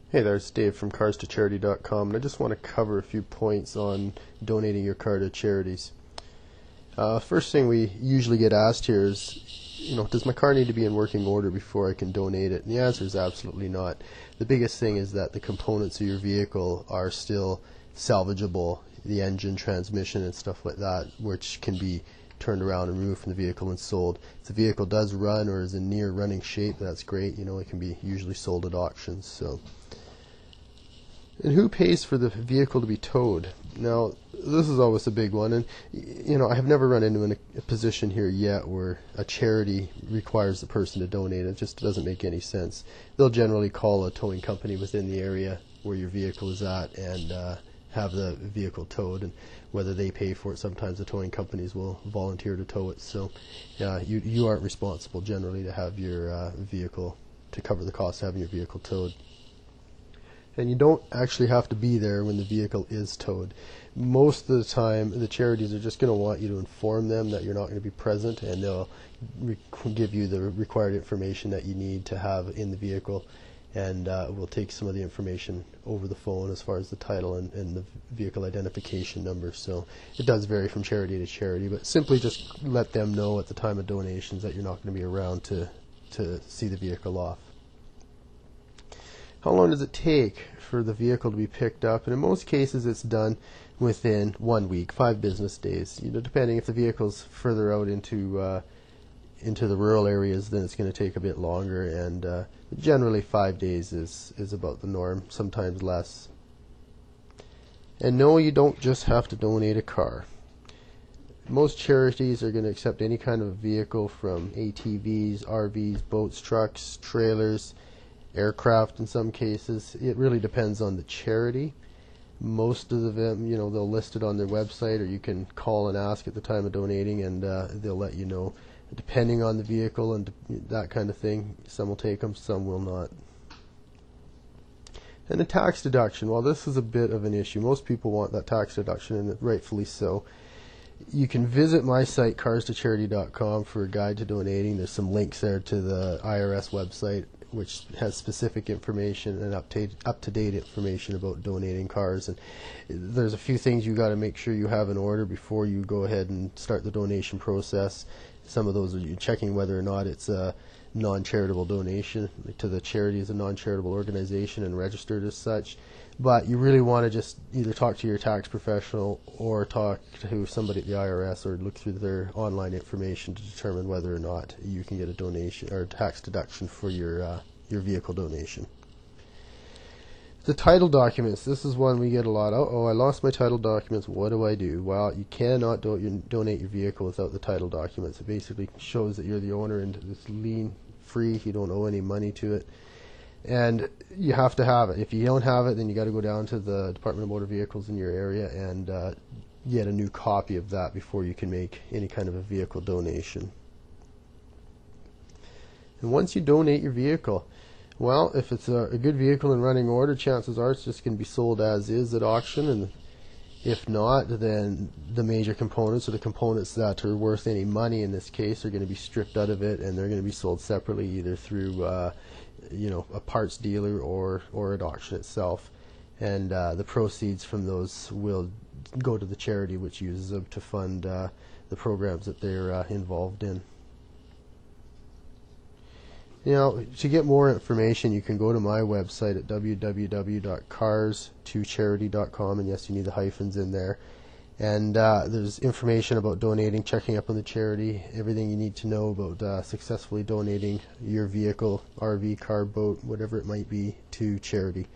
Hey there, it's Dave from CarsToCharity.com, and I just want to cover a few points on donating your car to charities. First thing we usually get asked here is, does my car need to be in working order before I can donate it? And the answer is absolutely not. The biggest thing is that the components of your vehicle are still salvageable, the engine, transmission, and stuff like that, which can be turned around and removed from the vehicle and sold. If the vehicle does run or is in near running shape, that's great. It can be usually sold at auctions. And who pays for the vehicle to be towed? Now, this is always a big one, and I have never run into a position here yet where a charity requires the person to donate. It just doesn't make any sense. They'll generally call a towing company within the area where your vehicle is at and have the vehicle towed, and whether they pay for it, sometimes the towing companies will volunteer to tow it. So you aren't responsible generally to have your vehicle, to cover the cost of having your vehicle towed. And you don't actually have to be there when the vehicle is towed. Most of the time, the charities are just going to want you to inform them that you're not going to be present, and they'll give you the required information that you need to have in the vehicle. And we'll take some of the information over the phone as far as the title and the vehicle identification number. So it does vary from charity to charity, but simply just let them know at the time of donations that you're not going to be around to see the vehicle off. How long does it take for the vehicle to be picked up? And in most cases it's done within 1 week, 5 business days. Depending if the vehicle's further out into the rural areas, then it's going to take a bit longer, and generally 5 days is about the norm, sometimes less. And no, you don't just have to donate a car. Most charities are going to accept any kind of vehicle, from ATVs, RVs, boats, trucks, trailers, aircraft in some cases. It really depends on the charity. Most of them, they'll list it on their website, or you can call and ask at the time of donating, and they'll let you know, depending on the vehicle and that kind of thing. Some will take them, some will not. And the tax deduction, well, this is a bit of an issue. Most people want that tax deduction, and rightfully so. You can visit my site, CarsToCharity.com, for a guide to donating. There's some links there to the IRS website, which has specific information and up-to-date information about donating cars. And there's a few things you got to make sure you have in order before you go ahead and start the donation process. Some of those are you checking whether or not it's a non-charitable donation, to the charity as a non-charitable organization and registered as such. But you really want to just either talk to your tax professional or talk to somebody at the IRS, or look through their online information to determine whether or not you can get a donation or a tax deduction for your vehicle donation. The title documents, this is one we get a lot. Oh, I lost my title documents, what do I do? Well, you cannot donate your vehicle without the title documents. It basically shows that you're the owner and it's lien free, you don't owe any money to it. And you have to have it. If you don't have it, then you got to go down to the Department of Motor Vehicles in your area and get a new copy of that before you can make any kind of a vehicle donation. And once you donate your vehicle, well, if it's a good vehicle in running order, chances are it's just going to be sold as is at auction. And if not, then the major components, or the components that are worth any money in this case, are going to be stripped out of it, and they're going to be sold separately, either through a parts dealer or at auction itself. And the proceeds from those will go to the charity, which uses them to fund the programs that they're involved in. To get more information, you can go to my website at www.cars2charity.com, and yes, you need the hyphens in there. And there's information about donating, checking up on the charity, everything you need to know about successfully donating your vehicle, RV, car, boat, whatever it might be, to charity.